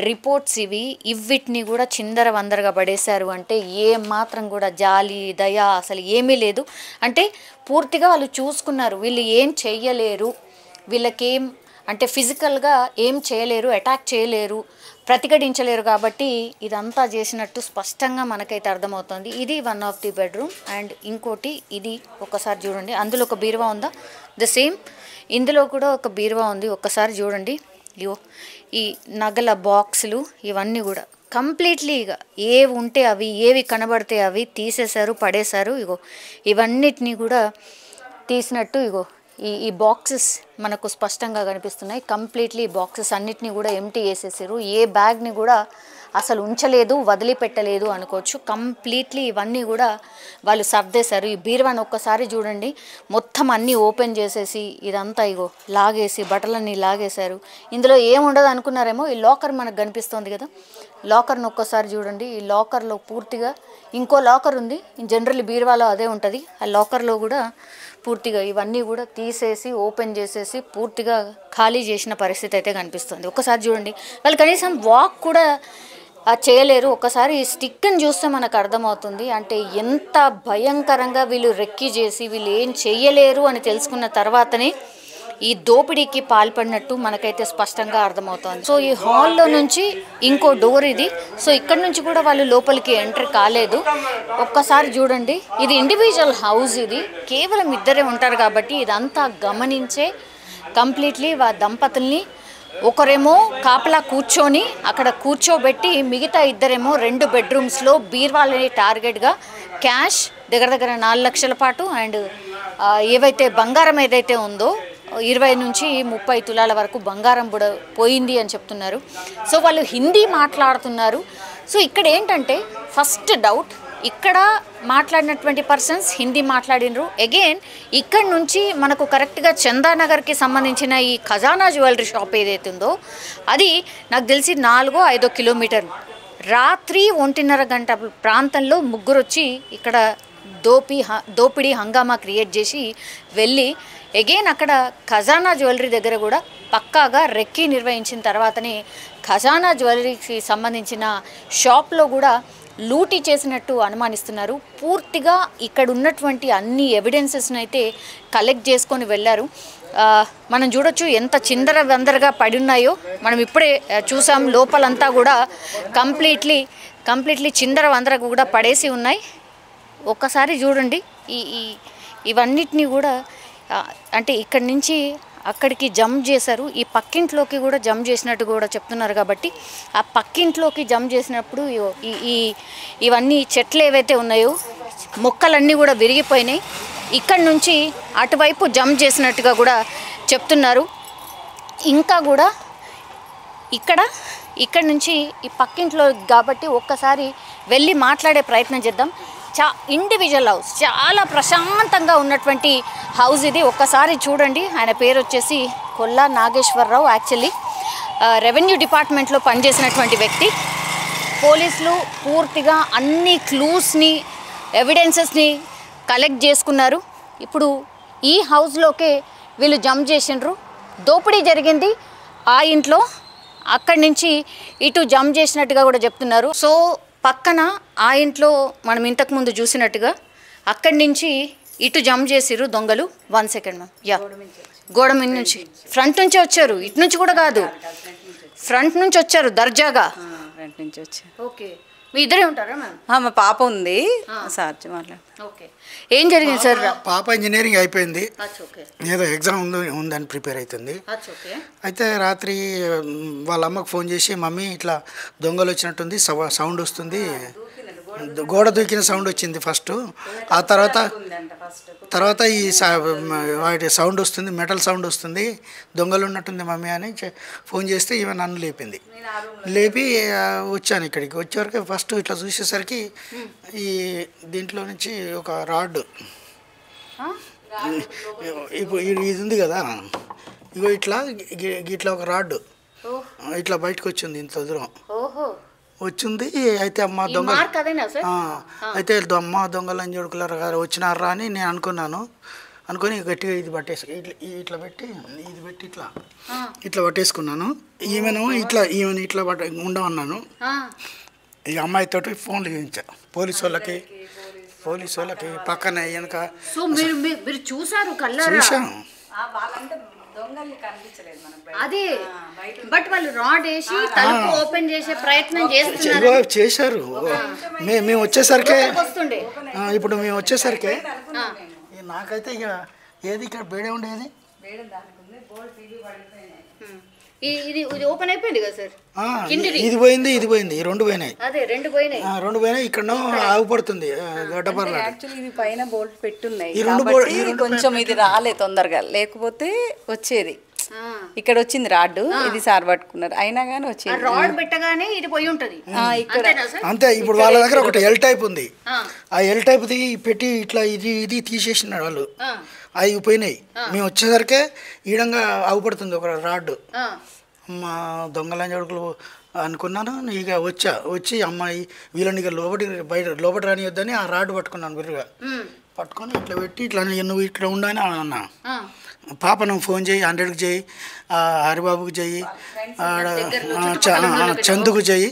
రిపోర్ట్స్ ఇవి. ఇవిటిని కూడా చిందర వందరగా పడేశారు. అంటే ఏ మాత్రం కూడా జాలి దయ అసలు ఏమీ లేదు. అంటే పూర్తిగా వాళ్ళు చూసుకున్నారు, వీళ్ళు ఏం చెయ్యలేరు, వీళ్ళకేం అంటే ఫిజికల్గా ఏం చేయలేరు, అటాక్ చేయలేరు, ప్రతిఘటించలేరు. కాబట్టి ఇదంతా చేసినట్టు స్పష్టంగా మనకైతే అర్థమవుతుంది. ఇది one of the bedroom. And ఇంకోటి ఇది ఒక్కసారి చూడండి, అందులో ఒక బీరువా ఉందా, ద సేమ్. ఇందులో కూడా ఒక బీరువా ఉంది, ఒక్కసారి చూడండి. ఇగో ఈ నగల బాక్సులు ఇవన్నీ కూడా కంప్లీట్లీ ఇక ఏవి ఉంటే అవి, ఏవి కనబడితే అవి తీసేశారు, పడేశారు. ఇగో ఇవన్నిటినీ కూడా తీసినట్టు ఇగో ఈ బాక్సెస్ మనకు స్పష్టంగా కనిపిస్తున్నాయి. కంప్లీట్లీ ఈ బాక్సెస్ అన్నిటినీ కూడా ఎంటీ చేసేసారు. ఏ బ్యాగ్ని కూడా అసలు ఉంచలేదు, వదిలిపెట్టలేదు అనుకోవచ్చు. కంప్లీట్లీ ఇవన్నీ కూడా వాళ్ళు సర్దేశారు. ఈ బీరువాని ఒక్కసారి చూడండి, మొత్తం అన్నీ ఓపెన్ చేసేసి ఇదంతా ఇగో లాగేసి బట్టలన్నీ లాగేశారు. ఇందులో ఏముండదు అనుకున్నారేమో, ఈ లాకర్ మనకు కనిపిస్తుంది కదా, లాకర్ని ఒక్కసారి చూడండి. ఈ లాకర్లో పూర్తిగా ఇంకో లాకర్ ఉంది, జనరల్ బీరువాలో అదే ఉంటుంది. ఆ లాకర్లో కూడా పూర్తిగా ఇవన్నీ కూడా తీసేసి ఓపెన్ చేసేసి పూర్తిగా ఖాళీ చేసిన పరిస్థితి అయితే కనిపిస్తుంది. ఒక్కసారి చూడండి, వాళ్ళు కనీసం వాక్ కూడా చేయలేరు. ఒకసారి ఈ స్టిక్ని చూస్తే మనకు అర్థమవుతుంది, అంటే ఎంత భయంకరంగా వీళ్ళు రెక్కి చేసి వీళ్ళు ఏం చెయ్యలేరు అని తెలుసుకున్న తర్వాతనే ఈ దోపిడీకి పాల్పడినట్టు మనకైతే స్పష్టంగా అర్థమవుతుంది. సో ఈ హాల్లో నుంచి ఇంకో డోర్ ఇది. సో ఇక్కడ నుంచి కూడా వాళ్ళు లోపలికి ఎంటర్ కాలేదు. ఒక్కసారి చూడండి, ఇది ఇండివిజువల్ హౌస్, ఇది కేవలం ఇద్దరే ఉంటారు కాబట్టి ఇదంతా గమనించే కంప్లీట్లీ దంపతుల్ని ఒకరేమో కాపలా కూర్చొని అక్కడ కూర్చోబెట్టి మిగతా ఇద్దరేమో 2 బెడ్రూమ్స్లో బీర్వాలని టార్గెట్గా క్యాష్ దగ్గర 4 లక్షల పాటు అండ్ ఏవైతే బంగారం ఏదైతే ఉందో 20 నుంచి 30 తులాల వరకు బంగారం కూడా పోయింది అని చెప్తున్నారు. సో వాళ్ళు హిందీ మాట్లాడుతున్నారు. సో ఇక్కడ ఏంటంటే ఫస్ట్ డౌట్, ఇక్కడ మాట్లాడినటువంటి పర్సన్స్ హిందీ మాట్లాడినరు. అగైన్ ఇక్కడ నుంచి మనకు కరెక్ట్గా చందానగర్కి సంబంధించిన ఈ ఖజానా జ్యువెలరీ షాప్ ఏదైతే ఉందో అది నాకు తెలిసి 4-5 కిలోమీటర్లు. రాత్రి 1:30 గంట ప్రాంతంలో ముగ్గురు వచ్చి ఇక్కడ దోపిడీ హంగామా క్రియేట్ చేసి వెళ్ళి అగైన్ అక్కడ ఖజానా జ్యువెలరీ దగ్గర కూడా పక్కాగా రెక్కీ నిర్వహించిన తర్వాతనే ఖజానా జ్యువెలరీకి సంబంధించిన షాప్లో కూడా లూటీ చేసినట్టు అనుమానిస్తున్నారు. పూర్తిగా ఇక్కడ ఉన్నటువంటి అన్ని ఎవిడెన్సెస్ని అయితే కలెక్ట్ చేసుకొని వెళ్ళారు. మనం చూడొచ్చు ఎంత చిందర వందరగా పడి ఉన్నాయో. మనం ఇప్పుడే చూసాం, లోపలంతా కూడా కంప్లీట్లీ చిందర వందర కూడా పడేసి ఉన్నాయి. ఒక్కసారి చూడండి, ఇవన్నిటినీ కూడా అంటే ఇక్కడి నుంచి అక్కడికి జంప్ చేశారు. ఈ పక్కింట్లోకి కూడా జంప్ చేసినట్టు కూడా చెప్తున్నారు. కాబట్టి ఆ పక్కింట్లోకి జంప్ చేసినప్పుడు ఇవన్నీ చెట్లు ఏవైతే ఉన్నాయో మొక్కలన్నీ కూడా విరిగిపోయినాయి. ఇక్కడి నుంచి అటువైపు జంప్ చేసినట్టుగా కూడా చెప్తున్నారు. ఇంకా కూడా ఇక్కడి నుంచి ఈ పక్కింట్లో కాబట్టి ఒక్కసారి వెళ్ళి మాట్లాడే ప్రయత్నం చేద్దాం. ఇండివిజువల్ హౌస్, చాలా ప్రశాంతంగా ఉన్నటువంటి హౌస్ ఇది. ఒక్కసారి చూడండి, ఆయన పేరు వచ్చేసి కొల్లా నాగేశ్వరరావు. యాక్చువల్లీ రెవెన్యూ డిపార్ట్మెంట్లో పనిచేసినటువంటి వ్యక్తి. పోలీసులు పూర్తిగా అన్ని క్లూస్ని, ఎవిడెన్సెస్ని కలెక్ట్ చేసుకున్నారు. ఇప్పుడు ఈ హౌస్లోకే వీళ్ళు జంప్ చేసిండ్రు. దోపిడీ జరిగింది ఆ ఇంట్లో, అక్కడి నుంచి ఇటు జంప్ చేసినట్టుగా కూడా చెప్తున్నారు. సో పక్కన ఆ ఇంట్లో మనం ఇంతకుముందు చూసినట్టుగా అక్కడి నుంచి ఇటు జంప్ చేసిర్రు దొంగలు. 1 సెకండ్ మ్యామ్. యా, గోడ మీద నుంచి ఫ్రంట్ నుంచే వచ్చారు, ఇటు నుంచి కూడా కాదు, ఫ్రంట్ నుంచి వచ్చారు దర్జాగా. ఫ్రంట్ నుంచి వచ్చారు. ఓకే, మీ ఇద్దరే ఉంటారా మ్యామ్? మా పాప ఉంది, సార్ మాట్లాడు. ఓకే, ఏం జరిగింది సార్? పాప ఇంజనీరింగ్ అయిపోయింది, ఓకే, ఏదో ఎగ్జామ్ ఉందని ప్రిపేర్ అవుతుంది. ఓకే, అయితే రాత్రి వాళ్ళ అమ్మకు ఫోన్ చేసి, మమ్మీ ఇట్లా దొంగలు వచ్చినట్టుంది, సౌండ్ వస్తుంది, గోడ దూకిన సౌండ్ వచ్చింది ఫస్ట్. ఆ తర్వాత ఈ వాటి సౌండ్ వస్తుంది, మెటల్ సౌండ్ వస్తుంది, దొంగలు ఉన్నట్టుంది మమ్మీ అని ఫోన్ చేస్తే ఈమె నన్ను లేపి వచ్చాను ఇక్కడికి. వచ్చేవరకు ఫస్ట్ ఇట్లా చూసేసరికి ఈ దీంట్లో నుంచి ఒక రాడ్, ఇప్పుడు ఇది ఉంది కదా, ఇగో ఇట్లా ఒక రాడ్ ఇట్లా బయటకు వచ్చింది, ఇంత దూరం వచ్చింది. అయితే అమ్మ దొంగ అయితే అమ్మ దొంగలు అని చూడుకులారు గారు వచ్చినారా అని నేను అనుకొని గట్టిగా ఇది పట్టేసి ఇట్లా పెట్టి ఇట్లా పట్టేసుకున్నాను. ఈమెను ఇట్లా ఉండమన్నాను. ఈ అమ్మాయితోటి ఫోన్లు చేయించా పోలీసు వాళ్ళకి పక్కన వెనక చూసాను. అదే, బట్ వాళ్ళు రాడ్ వేసి తలుపు ఓపెన్ చేసే ప్రయత్నం చేశారు. మేము వచ్చేసరికి నాకైతే ఇక ఏది ఇక్కడ బేడే ఉండేది, ఇది ఓపెన్ అయిపోయింది కదా సార్? ఇది పోయింది, ఇది పోయింది, ఈ రెండు పోయినాయి. అదే రెండు పోయినాయి. రెండు పోయినాయి. ఇక్కడ ఆగుపడుతుంది గడ్డపర్ల. యాక్చువల్లీ ఇది పైన బోల్ట్ పెట్టున్నాయి ఈ రెండు కాబట్టి కొంచెం ఇది రాలే తొందరగా, లేకపోతే వచ్చేది. ఇక్కడ వచ్చింది రాడ్డు, ఇది సార్ పట్టుకున్నారు, అయినా కానీ వచ్చేది. రాడ్ పెట్టగానే ఇది పోయి ఉంటది ఇక్కడ. అంతే. ఇప్పుడు వాళ్ళ దగ్గర ఒకటి ఎల్ టైప్ ఉంది. ఆ ఎల్ టైప్ పెట్టి ఇట్లా ఇది తీసేసినారు వాళ్ళు. అవి పోయినాయి. మేము వచ్చేసరికి ఈడంగా ఆగుపడుతుంది ఒక రాడ్డు. మా దొంగలంజడుకులు అనుకున్నాను. ఇక వచ్చి అమ్మాయి వీళ్ళని ఇక లోపటి రానియొద్దని ఆ రాడ్డు పట్టుకున్నాను బిర్రుగా. పట్టుకొని ఇట్లా పెట్టి ఇట్లా నువ్వు ఇట్లా ఉండని అన్నా. పాప నువ్వు ఫోన్ చేయి, 100కి చేయి, హరిబాబుకి చెయ్యి, చందుకు చెయ్యి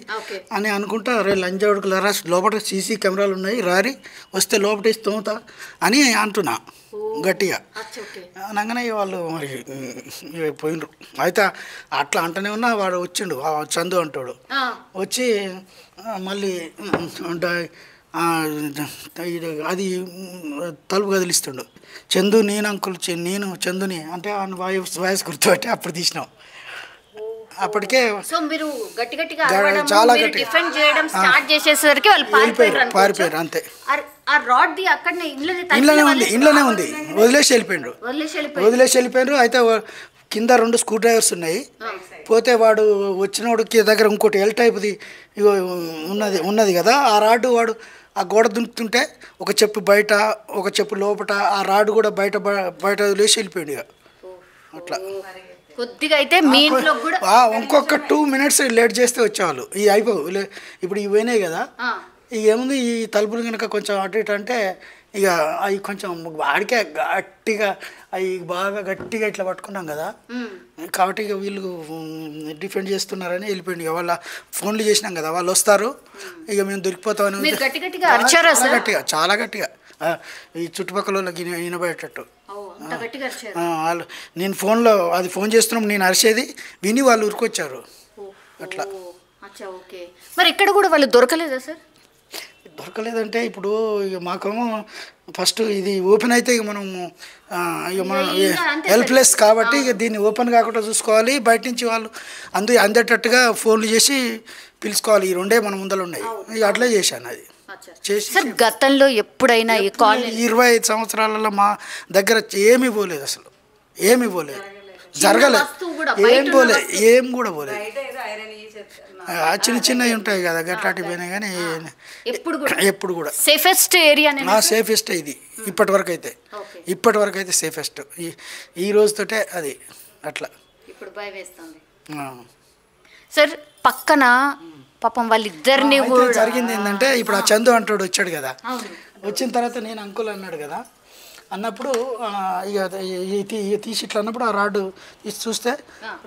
అని అనుకుంటా. రే లంజాడుకులరా లోపల సీసీ కెమెరాలు ఉన్నాయి, రారి వస్తే లోపల తోముతా అని అంటున్నా గట్టిగా. అనగానే వాళ్ళు మరి పోయినరు. అయితే అట్లా అంటూనే ఉన్నా వాడు వచ్చిండు, చందు అంటాడు. వచ్చి మళ్ళీ అది తలుపు కదిలిస్తుండు. చందు నేను అంకుల్, నేను చందుని అంటే వాయిస్ గుర్తుపట్టి అప్పుడు తీసినాం. అప్పటికే చాలా చేసేసరికి పారిపోయారు. అంతే. ఇంట్లోనే ఉంది. వదిలేసి వెళ్ళిపోయారు. అయితే కింద 2 స్క్రూ డ్రైవర్స్ ఉన్నాయి. పోతే వాడు వచ్చినోడికి దగ్గర ఇంకోటి ఎల్ టైప్ది ఉన్నది కదా, ఆ రాడ్డు వాడు ఆ గోడ దుంకుతుంటే ఒక చెప్పు బయట, ఒక చెప్పు లోపల, ఆ రాడ్డు కూడా బయట వదిలేసి వెళ్ళిపోయాడు. ఇక అట్లా కొద్దిగా అయితే మీ ఇంట్లో కూడా ఇంకొక 2 minutes లేట్ చేస్తే వచ్చేవాళ్ళు. ఇవి అయిపోవు. ఇప్పుడు ఇవి పోయినాయి కదా, ఇక ఏముంది ఈ తలుపులు కనుక కొంచెం అటు ఇటు అంటే ఇక అవి కొంచెం వాడికే గట్టిగా బాగా గట్టిగా ఇట్లా పట్టుకున్నాం కదా, కాబట్టి ఇక వీళ్ళు డిఫెండ్ చేస్తున్నారని వెళ్ళిపోయింది. ఇక వాళ్ళ ఫోన్లు చేసినాం కదా, వాళ్ళు వస్తారు, ఇక మేము దొరికిపోతామని గట్టిగా, చాలా గట్టిగా ఈ చుట్టుపక్కల వాళ్ళకి వినబడేటట్టు వాళ్ళు. నేను ఫోన్ చేస్తున్నాం, నేను అరిచేది విని వాళ్ళు ఉరికొచ్చారు. అట్లా. మరి ఇక్కడ కూడా వాళ్ళు దొరకలేదా సార్? దొరకలేదంటే ఇప్పుడు ఇక మాకేమో ఫస్ట్ ఇది ఓపెన్ అయితే ఇక మనం హెల్ప్లెస్ కాబట్టి ఇక దీన్ని ఓపెన్ కాకుండా చూసుకోవాలి. బయట నుంచి వాళ్ళు అందేటట్టుగా ఫోన్లు చేసి పిలుచుకోవాలి. ఈ 2 మన ముందర ఉన్నాయి. ఇక అట్లే చేశాను. అది చేసి గతంలో ఎప్పుడైనా 25 సంవత్సరాలలో మా దగ్గర ఏమీ పోలేదు, అసలు ఏమీ పోలేదు, జరగలేదు, ఏం కూడా పోలేదు. చిన్నవి ఉంటాయి కదా గట్లాంటివి పోయినాయి, కానీ ఎప్పుడు కూడా సేఫెస్ట్ ఏరియా, సేఫెస్ట్ ఇది ఇప్పటి వరకు అయితే సేఫెస్ట్. ఈ రోజుతోటే అది అట్లా. ఇప్పుడు భయం వేస్తుంది సార్. పక్కన పాపం వాళ్ళిద్దరిని జరిగింది ఏంటంటే, ఇప్పుడు ఆ చందు అంటాడు వచ్చాడు కదా, వచ్చిన తర్వాత నేను అంకుల్ అన్నాడు కదా, అన్నప్పుడు ఇక తీసి ఇట్లా అన్నప్పుడు ఆ రాడ్డు తీసి చూస్తే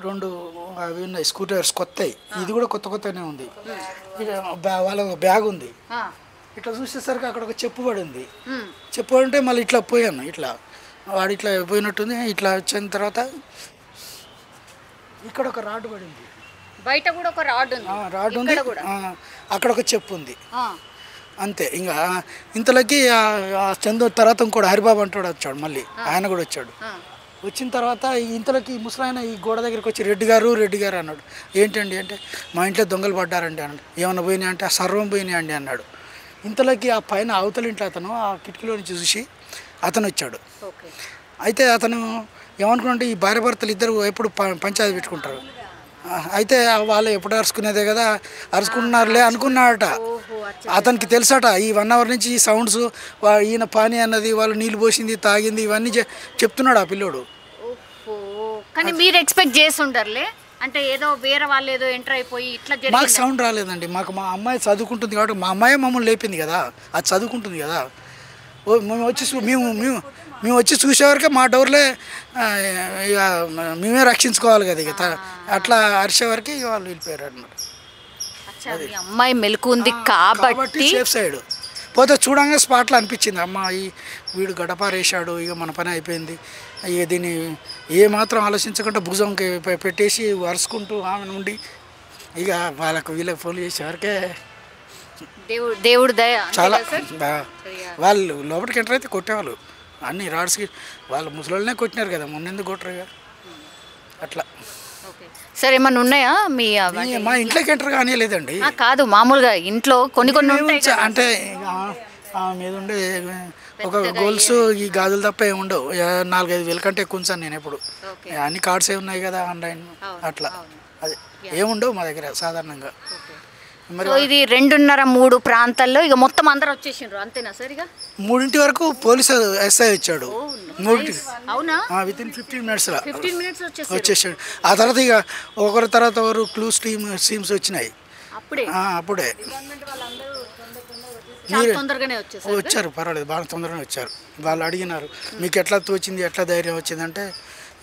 2 అవి ఉన్నాయి స్క్రూ డ్రైవర్స్ కొత్తవి. ఇది కూడా కొత్తనే ఉంది. వాళ్ళ బ్యాగ్ ఉంది. ఇట్లా చూసేసరికి అక్కడ ఒక చెప్పు పడి ఉంది. చెప్పు పడి ఉంటే మళ్ళీ ఇట్లా పోయాను, ఇట్లా వాడు ఇట్లా పోయినట్టుంది. ఇట్లా వచ్చిన తర్వాత ఇక్కడ ఒక రాడ్డు పడింది, బయట కూడా ఒక రాడ్ ఉంది, అక్కడ ఒక చెప్పు ఉంది. అంతే. ఇంకా ఇంతలోకి చందు తర్వాత ఇంకోటి హరిబాబు అంటాడు వచ్చాడు, మళ్ళీ ఆయన కూడా వచ్చాడు. వచ్చిన తర్వాత ఇంతలోకి ముసలాయన ఈ గోడ దగ్గరికి వచ్చి రెడ్డి గారు అన్నాడు. ఏంటండి అంటే, మా ఇంట్లో దొంగలు పడ్డారండి అన్నాడు. ఏమన్నా పోయినాయి అంటే, సర్వం పోయినాయి అండి అన్నాడు. ఇంతలోకి ఆ పైన అవతల ఇంట్లో అతను ఆ కిటికీలో నుంచి చూసి అతను వచ్చాడు. అయితే అతను ఏమనుకున్నాడంటే, ఈ భార్య భర్తలు ఇద్దరు ఎప్పుడు పంచాయతీ పెట్టుకుంటారు, అయితే వాళ్ళు ఎప్పుడు అరుచుకునేదే కదా, అరుచుకుంటున్నారులే అనుకున్నాడట. అతనికి తెలుసట ఈ 1 hour నుంచి ఈ సౌండ్స్, ఈయన పానీ అన్నది, వాళ్ళు నీళ్ళు పోసింది, తాగింది, ఇవన్నీ చెప్తున్నాడు ఆ పిల్లోడు. కానీ మీరు ఎక్స్పెక్ట్ చేసి ఉంటారులే, అంటే ఏదో వేరే వాళ్ళు ఏదో ఎంటర్ అయిపోయి ఇట్లా మాకు సౌండ్ రాలేదండి. మా అమ్మాయి చదువుకుంటుంది కాబట్టి, మా అమ్మాయి మమ్మల్ని లేపింది కదా, అది చదువుకుంటుంది కదా. మేము వచ్చి చూసేవరకే మా డోర్లే ఇక మేమే రక్షించుకోవాలి కదా. ఇక అట్లా అరిచేవరకు వాళ్ళు వెళ్ళిపోయారు అన్నమాట. అమ్మాయి మెలకు ఉంది కాబట్టి సేఫ్ సైడ్. పోతే చూడంగా స్పాట్లో అనిపించింది, అమ్మాయి వీడు గడపారేసాడు, ఇక మన పని అయిపోయింది. ఇక దీన్ని ఏమాత్రం ఆలోచించకుండా భుజంకి పెట్టేసి వరుసుకుంటూ ఆమె నుండి ఇక వీళ్ళకి ఫోన్ చేసేవరకే దేవుడు దయ. చాలా వాళ్ళు లోపలికి ఎంటర్ అయితే కొట్టేవాళ్ళు, అన్ని రాడ్స్కి వాళ్ళు ముసలోళ్ళనే కొట్టినారు కదా, మొన్న ఎందుకు కొట్టరు. అట్లా. సార్ ఏమన్నా ఉన్నాయా మీ మా ఇంట్లోకి ఎంటర్ కానీ లేదండి. కాదు మామూలుగా ఇంట్లో కొన్ని ఉంటాయి అంటే మీద ఉండే ఒక గోల్స్ ఈ గాజులు తప్ప ఏమి ఉండవు. 4-5 వేల కంటే ఎక్కువ ఉంచాను నేను ఎప్పుడు. అన్ని కార్డ్సే ఉన్నాయి కదా ఆన్లైన్, అట్లా అది ఏముండవు మా దగ్గర సాధారణంగా. మరి ఇది 2:30-3 ప్రాంతాల్లో ఇక మొత్తం అందరూ వచ్చేసిండ్రు అంతేనా సార్? ఇక 3 వరకు పోలీసు ఎస్ఐ వచ్చాడు. 3 అవునా? వితిన్ 15 మినిట్స్లో 15 మినిట్స్ వచ్చేసాడు. ఆ తర్వాత ఇక ఒకరి తర్వాత ఒకరు క్లూస్ టీమ్స్ వచ్చినాయి అప్పుడే. వచ్చారు, పర్వాలేదు, బాగా తొందరగానే వచ్చారు. వాళ్ళు అడిగినారు మీకు ఎట్లా తోచింది, ఎట్లా ధైర్యం వచ్చిందంటే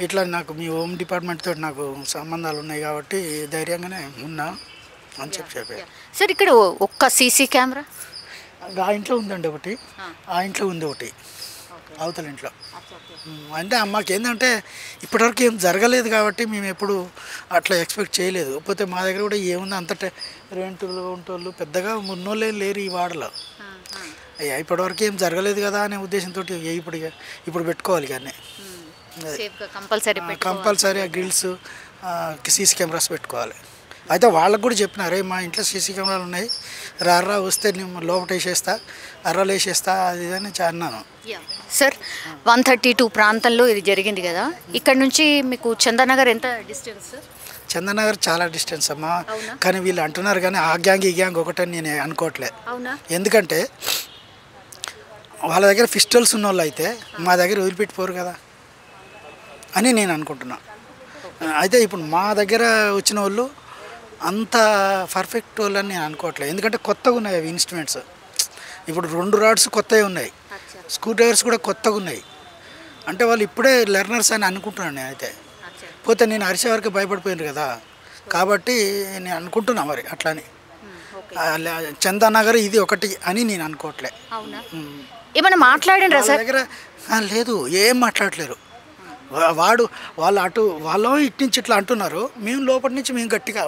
ఇట్లా నాకు మీ హోమ్ డిపార్ట్మెంట్ తోటి నాకు సంబంధాలు ఉన్నాయి కాబట్టి ధైర్యంగానే ఉన్నా అని చెప్పారు. సార్ ఇక్కడ ఒక్క సీసీ కెమెరా ఆ ఇంట్లో ఉందండి ఒకటి, ఆ ఇంట్లో ఉంది ఒకటి, అవతల ఇంట్లో. అంటే మాకు ఏంటంటే ఇప్పటివరకు ఏం జరగలేదు కాబట్టి మేము ఎప్పుడు అట్లా ఎక్స్పెక్ట్ చేయలేదు. కాకపోతే మా దగ్గర కూడా ఏముంది అంత రెంటులు ఉంటోళ్ళు పెద్దగా ఉన్నోళ్ళే లేరు ఈ వాడలో. ఇప్పటివరకు ఏం జరగలేదు కదా అనే ఉద్దేశంతో ఇప్పుడు పెట్టుకోవాలి. కానీ కంపల్సరీ గ్రిల్స్, సీసీ కెమెరాస్ పెట్టుకోవాలి. అయితే వాళ్ళకు కూడా చెప్పినారే మా ఇంట్లో సీసీ కెమెరాలు ఉన్నాయి, రారా వస్తే నేను లోపల వేసేస్తా, అర్రాలు వేసేస్తా, అది అని అన్నాను. సార్ 132 ప్రాంతంలో ఇది జరిగింది కదా, ఇక్కడ నుంచి మీకు చందానగర్ ఎంత డిస్టెన్స్? చందానగర్ చాలా డిస్టెన్స్ అమ్మా. కానీ వీళ్ళు అంటున్నారు కానీ ఆ గ్యాంగ్ ఈ గ్యాంగ్ ఒకటని నేను అనుకోవట్లే. ఎందుకంటే వాళ్ళ దగ్గర పిస్టల్స్ ఉన్న వాళ్ళు అయితే మా దగ్గర వదిలిపెట్టిపోరు కదా అని నేను అనుకుంటున్నా. అయితే ఇప్పుడు మా దగ్గర వచ్చిన వాళ్ళు అంత పర్ఫెక్ట్ వాళ్ళు అని నేను అనుకోవట్లేదు. ఎందుకంటే కొత్తగా ఉన్నాయి అవి ఇన్స్ట్రుమెంట్స్. ఇప్పుడు 2 రాడ్స్ కొత్తవి ఉన్నాయి, స్క్రూ డ్రైవర్స్ కూడా కొత్తగా ఉన్నాయి. అంటే వాళ్ళు ఇప్పుడే లెర్నర్స్ అని అనుకుంటున్నాను నేను. అయితే పోతే నేను అరిసే వరకు భయపడిపోయాను కదా, కాబట్టి నేను అనుకుంటున్నా మరి అట్లాని. చందానగర్ ఇది ఒకటి అని నేను అనుకోవట్లే. ఏమైనా మాట్లాడండి సార్ దగ్గర? లేదు, ఏం మాట్లాడలేరు. వాళ్ళు ఇటు నుంచి ఇట్లా అంటున్నారు, మేము లోపల నుంచి మేము గట్టిగా.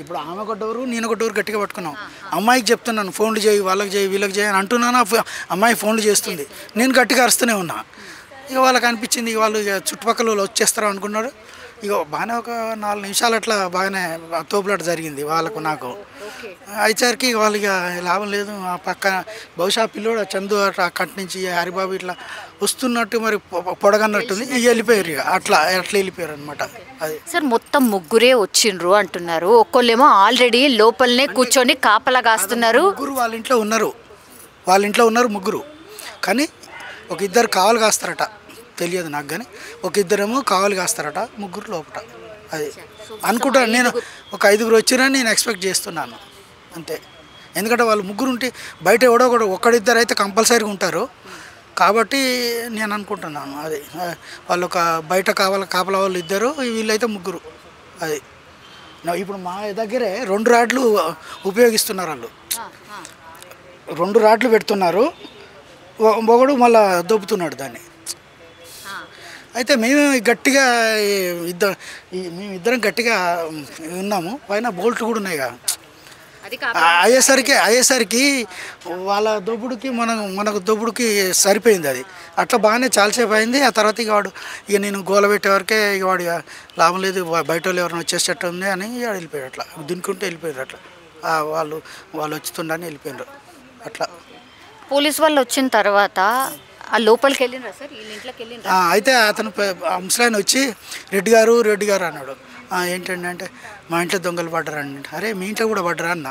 ఇప్పుడు ఆమె కొట్టవరు నేను కొట్టవరు గట్టిగా పట్టుకున్నాం. అమ్మాయికి చెప్తున్నాను ఫోన్లు చేయి, వాళ్ళకి చేయి, వీళ్ళకి చేయి అని అంటున్నాను. అమ్మాయి ఫోన్లు చేస్తుంది, నేను గట్టిగా అరుస్తూనే ఉన్నా. ఇక వాళ్ళకి అనిపించింది ఇక వాళ్ళు ఇక చుట్టుపక్కల వాళ్ళు వచ్చేస్తారు అనుకున్నారు. ఇక బాగానే ఒక 4 నిమిషాలు అట్లా బాగానే తోపులాట జరిగింది వాళ్ళకు నాకు. అయిసరికి వాళ్ళు ఇక లాభం లేదు, ఆ పక్క బహుశా పిల్లోడు చందు అక్కడి నుంచి హరిబాబు ఇట్లా వస్తున్నట్టు మరి పొడగన్నట్టుంది, ఇక వెళ్ళిపోయారు. ఇక అట్లా వెళ్ళిపోయారు అనమాట. అది సార్ మొత్తం 3 వచ్చిండ్రు అంటున్నారు, ఒక్కళ్ళేమో ఆల్రెడీ లోపలనే కూర్చొని కాపలా కాస్తున్నారు. 3 వాళ్ళ ఇంట్లో ఉన్నారు, 3 కానీ ఒక 2 కావాలి కాస్తారట, తెలియదు నాకు. కానీ ఒక 2 కావాలి కాస్తారట, 3 లోపల. అది అనుకుంటాను నేను. ఒక 5 వచ్చిరని నేను ఎక్స్పెక్ట్ చేస్తున్నాను అంతే. ఎందుకంటే వాళ్ళు 3 ఉంటే బయట ఎవడో కూడా 1-2 అయితే కంపల్సరీగా ఉంటారు కాబట్టి నేను అనుకుంటున్నాను. అది వాళ్ళు ఒక బయట కాపలా వాళ్ళు 2, వీళ్ళైతే 3. అది ఇప్పుడు మా దగ్గరే 2 రాడ్లు ఉపయోగిస్తున్నారు. వాళ్ళు 2 రాడ్లు పెడుతున్నారు, ఒకడు మళ్ళీ దొబ్బుతున్నాడు దాన్ని. అయితే మేము గట్టిగా మేమిద్దరం గట్టిగా ఉన్నాము, పైన బోల్ట్ కూడా ఉన్నాయి కదా. అయ్యేసరికి వాళ్ళ దొబ్బుడికి మనకు దొబ్బుడికి సరిపోయింది. అది అట్లా బాగానే చాలాసేపు అయింది. ఆ తర్వాత ఇక నేను గోల పెట్టే వరకే ఇక వాడు లాభం లేదు, బయట వాళ్ళు ఎవరైనా వచ్చేసేటట్టు ఉంది అని ఇక వెళ్ళిపోయాడు. అట్లా దున్నుకుంటూ వెళ్ళిపోయారు. అట్లా వాళ్ళు వెళ్ళొచ్చుతుండని వెళ్ళిపోయారు. అట్లా పోలీస్ వాళ్ళు వచ్చిన తర్వాత ఆ లోపలికి వెళ్ళినరా సార్? ఇంట్లోకి వెళ్ళిన అయితే అతను ముసలాయన వచ్చి రెడ్డి గారు అన్నాడు. ఏంటండి అంటే మా ఇంట్లో దొంగలు పడ్డారండి. అరే మీ ఇంట్లో కూడా పడ్డరా అన్న?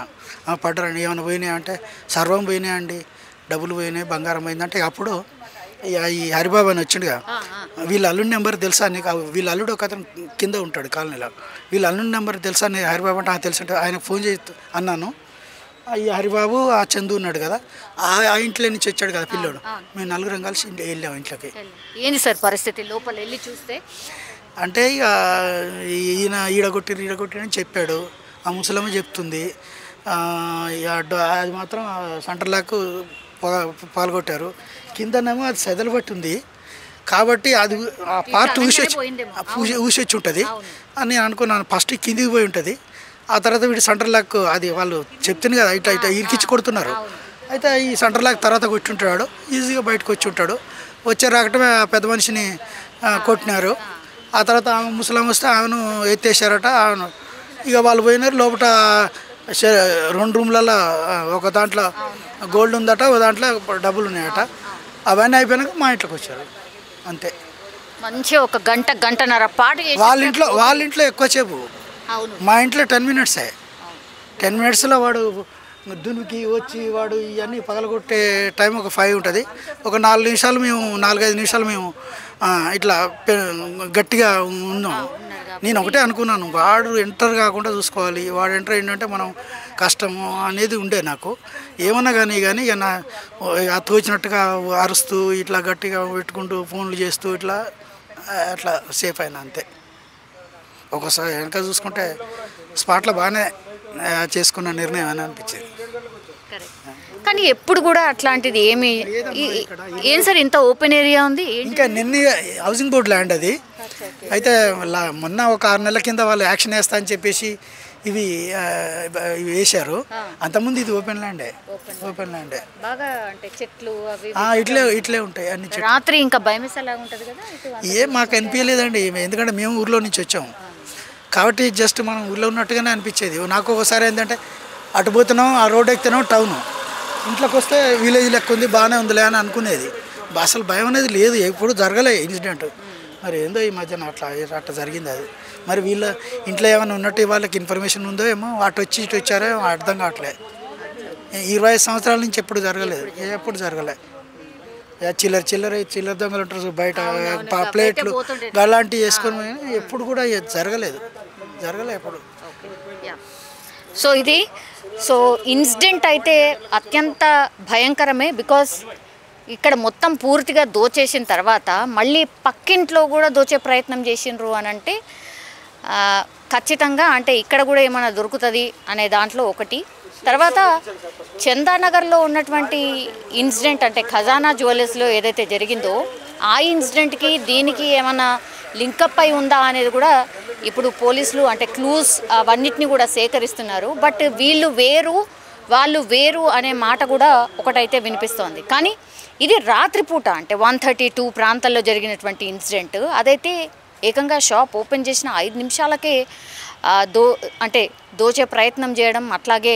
పడ్డరండి. ఏమైనా పోయినాయి అంటే సర్వం పోయినాయండి, డబ్బులు పోయినాయి, బంగారం పోయిందంటే అప్పుడు ఈ హరిబాబు అని వచ్చిండుగా, వీళ్ళ అల్లుడి నెంబర్ తెలుసా నీకు? వీళ్ళ అల్లుడు ఒక అతను కింద ఉంటాడు కాలనీలో, వీళ్ళ అల్లుడి నెంబర్ తెలుసా నీకు? హరిబాబు అంటే తెలుసు అంటే ఆయనకు ఫోన్ చేయి అన్నాను. ఈ హరిబాబు ఆ చందు ఉన్నాడు కదా, ఆ ఇంట్లో నుంచి వచ్చాడు కదా పిల్లోడు, మేము 4 కలిసి వెళ్ళాము ఇంట్లోకి. ఏంది సార్ పరిస్థితి? లోపల వెళ్ళి చూస్తే అంటే ఇక ఈయన ఈడగొట్టి అని చెప్పాడు. ఆ ముసలమ్మ చెప్తుంది. అది మాత్రం సెంటర్ లాక్ పాల్గొట్టారు. కిందనేమో అది సెదలు పట్టి ఉంది కాబట్టి అది ఆ పార్ట్ ఊసొచ్చి ఉంటుంది అని నేను అనుకున్నాను. ఫస్ట్ కిందికి పోయి ఉంటుంది, ఆ తర్వాత వీడు సెంటర్ లాక్ అది వాళ్ళు చెప్తుంది కదా ఇట్లా ఇరికిచ్చి కొడుతున్నారు. అయితే ఈ సెంటర్ లాక్ తర్వాత కొట్టుంటాడు, ఈజీగా బయటకు వచ్చి ఉంటాడు. వచ్చే రాకటమే ఆ పెద్ద మనిషిని కొట్టినారు. ఆ తర్వాత ఆమె ముసలాం వస్తే ఆమెను ఎత్తేసారట. ఆమెను ఇక వాళ్ళు పోయినారు. లోపల 2 రూమ్లలో ఒక దాంట్లో గోల్డ్ ఉందట, ఒక దాంట్లో డబ్బులు ఉన్నాయట. అవన్నీ అయిపోయినాక మా ఇంట్లోకి వచ్చారు అంతే. మంచిగా ఒక గంటన్నర పాటు వాళ్ళ ఇంట్లో ఎక్కువసేపు, మా ఇంట్లో 10 మినిట్సే. 10 మినిట్స్లో వాడు దునికి వచ్చి వాడు ఇవన్నీ పగలగొట్టే టైం ఒక 5 ఉంటుంది. ఒక 4-5 నిమిషాలు మేము ఇట్లా గట్టిగా ఉన్నాం. నేను ఒకటే అనుకున్నాను, వాడు ఎంటర్ కాకుండా చూసుకోవాలి, వాడు ఎంటర్ అయిందంటే మనం కష్టము అనేది ఉండే నాకు. ఏమన్నా కానీ ఇక నా తోచినట్టుగా అరుస్తూ ఇట్లా గట్టిగా పెట్టుకుంటూ ఫోన్లు చేస్తూ అట్లా సేఫ్ అయినా అంతే. ఒకసారి వెనక చూసుకుంటే స్పాట్లో బాగానే చేసుకున్న నిర్ణయం అని అనిపించేది. కానీ ఎప్పుడు కూడా అట్లాంటిది ఏం సార్ ఇంత ఓపెన్ ఏరియా ఉంది? ఇంకా నిన్న హౌసింగ్ బోర్డు ల్యాండ్ అది. అయితే మొన్న ఒక 6 నెలల కింద వాళ్ళు యాక్షన్ వేస్తా అని చెప్పేసి ఇవి వేశారు. అంతకుముందు ఇది ఓపెన్ ల్యాండే. బాగా అంటే చెట్లు ఇట్లే ఉంటాయి అన్ని చెట్లు. రాత్రి ఇంకా భయమేసేలాగా ఉంటుంది కదా? ఏం మాకు అనిపించలేదండి, ఎందుకంటే మేము ఊర్లో నుంచి వచ్చాము కాబట్టి జస్ట్ మనం ఊళ్ళో ఉన్నట్టుగానే అనిపించేది. నాకు ఒకసారి ఏంటంటే అటు పోతున్నాం, ఆ రోడ్ ఎక్కుతున్నాం, టౌను, ఇంట్లోకి వస్తే విలేజ్ లెక్క ఉంది, బాగానే ఉందిలే అని అనుకునేది. అసలు భయం అనేది లేదు, ఎప్పుడు జరగలే ఇన్సిడెంట్. మరి ఏందో ఈ మధ్యన అట్లా జరిగింది అది. మరి వీళ్ళ ఇంట్లో ఏమైనా ఉన్నట్టు వాళ్ళకి ఇన్ఫర్మేషన్ ఉందో ఏమో, అటు వచ్చారో అర్థం కావట్లే. 25 సంవత్సరాల నుంచి ఎప్పుడు జరగలే. చిల్లర దొంగలు ఉంటారు బయట, ప్లేట్లు అలాంటివి వేసుకొని ఎప్పుడు కూడా జరగలేదు ఎప్పుడు. సో ఇన్సిడెంట్ అయితే అత్యంత భయంకరమే. బికాస్ ఇక్కడ మొత్తం పూర్తిగా దోచేసిన తర్వాత మళ్ళీ పక్కింట్లో కూడా దోచే ప్రయత్నం చేసిండ్రు అని అంటే ఖచ్చితంగా అంటే ఇక్కడ కూడా ఏమైనా దొరుకుతుంది అనే దాంట్లో ఒకటి. తర్వాత చందానగర్లో ఉన్నటువంటి ఇన్సిడెంట్ అంటే ఖజానా జ్యువెలర్స్లో ఏదైతే జరిగిందో ఆ ఇన్సిడెంట్కి దీనికి ఏమైనా లింకప్ అయి ఉందా అనేది కూడా ఇప్పుడు పోలీసులు అంటే క్లూస్ అవన్నిటిని కూడా సేకరిస్తున్నారు. బట్ వాళ్ళు వేరు అనే మాట కూడా ఒకటైతే వినిపిస్తోంది. కానీ ఇది రాత్రిపూట అంటే 1:32 ప్రాంతాల్లో జరిగినటువంటి ఇన్సిడెంట్. అదైతే ఏకంగా షాప్ ఓపెన్ చేసిన 5 నిమిషాలకే దోచే ప్రయత్నం చేయడం, అట్లాగే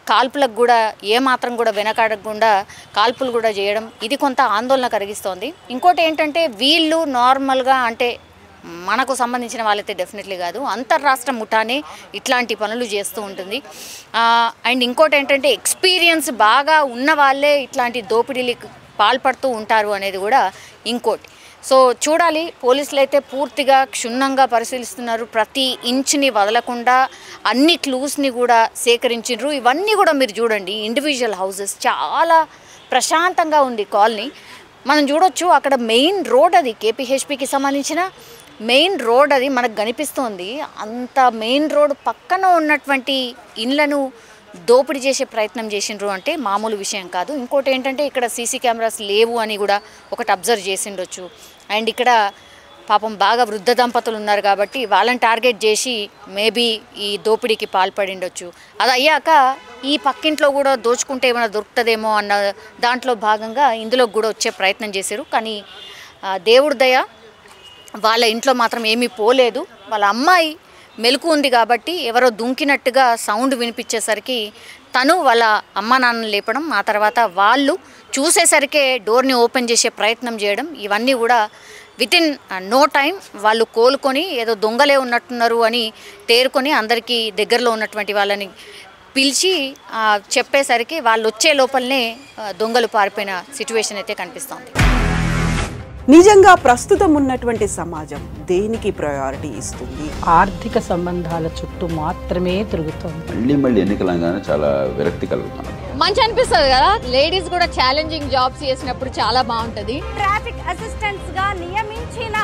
కాల్పులకు కూడా ఏమాత్రం కూడా వెనకాడకుండా కాల్పులు కూడా చేయడం, ఇది కొంత ఆందోళన కలిగిస్తోంది. ఇంకోటి ఏంటంటే వీళ్ళు నార్మల్గా అంటే మనకు సంబంధించిన వాళ్ళైతే డెఫినెట్లీ కాదు, అంతర్రాష్ట్ర ముఠానే ఇట్లాంటి పనులు చేస్తూ ఉంటుంది. అండ్ ఇంకోటి ఏంటంటే ఎక్స్పీరియన్స్ బాగా ఉన్న వాళ్ళే ఇట్లాంటి దోపిడీలకు పాల్పడుతూ ఉంటారు అనేది కూడా ఇంకోటి. సో చూడాలి, పోలీసులు అయితే పూర్తిగా క్షుణ్ణంగా పరిశీలిస్తున్నారు, ప్రతి ఇంచుని వదలకుండా అన్ని క్లూస్ని కూడా సేకరించారు. ఇవన్నీ కూడా మీరు చూడండి, ఇండివిజువల్ హౌసెస్, చాలా ప్రశాంతంగా ఉంది కాలనీ. మనం చూడొచ్చు అక్కడ మెయిన్ రోడ్, అది కేపీహెచ్పికి సంబంధించిన మెయిన్ రోడ్ అది మనకు కనిపిస్తోంది. అంత మెయిన్ రోడ్ పక్కన ఉన్నటువంటి ఇండ్లను దోపిడీ చేసే ప్రయత్నం చేసిండ్రు అంటే మామూలు విషయం కాదు. ఇంకోటి ఏంటంటే ఇక్కడ సీసీ కెమెరాస్ లేవు అని కూడా ఒకటి అబ్జర్వ్ చేసిండొచ్చు. అండ్ ఇక్కడ పాపం బాగా వృద్ధ దంపతులు ఉన్నారు కాబట్టి వాళ్ళని టార్గెట్ చేసి మేబీ ఈ దోపిడీకి పాల్పడిండొచ్చు. అది అయ్యాక ఈ పక్కింట్లో కూడా దోచుకుంటే ఏమైనా దొరుకుతుందేమో అన్న దాంట్లో భాగంగా ఇందులో కూడా వచ్చే ప్రయత్నం చేశారు. కానీ దేవుడి దయ వాళ్ళ ఇంట్లో మాత్రం ఏమీ పోలేదు. వాళ్ళ అమ్మాయి మెలకు ఉంది కాబట్టి ఎవరో దుంకినట్టుగా సౌండ్ వినిపించేసరికి తను వాళ్ళ అమ్మ నాన్నని లేపడం, ఆ తర్వాత వాళ్ళు చూసేసరికే డోర్ని ఓపెన్ చేసే ప్రయత్నం చేయడం, ఇవన్నీ కూడా వితిన్ నో టైం వాళ్ళు కోలుకొని ఏదో దొంగలే ఉన్నట్టున్నారు అని తేరుకొని అందరికీ దగ్గరలో ఉన్నటువంటి వాళ్ళని పిలిచి చెప్పేసరికి వాళ్ళు వచ్చే లోపలనే దొంగలు పారిపోయిన సిచ్యువేషన్ అయితే కనిపిస్తోంది. నిజంగా ప్రస్తుతం ఉన్నటువంటి సమాజం దేనికి ప్రయారిటీ ఇస్తుంది? ఆర్థిక సంబంధాల చుట్టూ మాత్రమే తిరుగుతుంది. మళ్ళీ ఎన్నికలంగానే చాలా విరక్తి కలుగుతుంది. మంచి అనిపిస్తుంది కదా, లేడీస్ కూడా ఛాలెంజింగ్ జాబ్స్ చేసినప్పుడు చాలా బాగుంటది. ట్రాఫిక్ అసిస్టెంట్స్ గా నియమించిన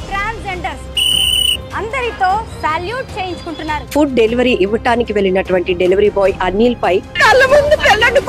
ట్రాన్స్జెండర్స్ అందరితో సాల్యూట్ చేయించుకుంటున్నారు. ఫుడ్ డెలివరీ ఇవ్వటానికి వెళ్ళినటువంటి డెలివరీ బాయ్ అనిల్ పై కళ్ళ ముందు పెళ్ళండి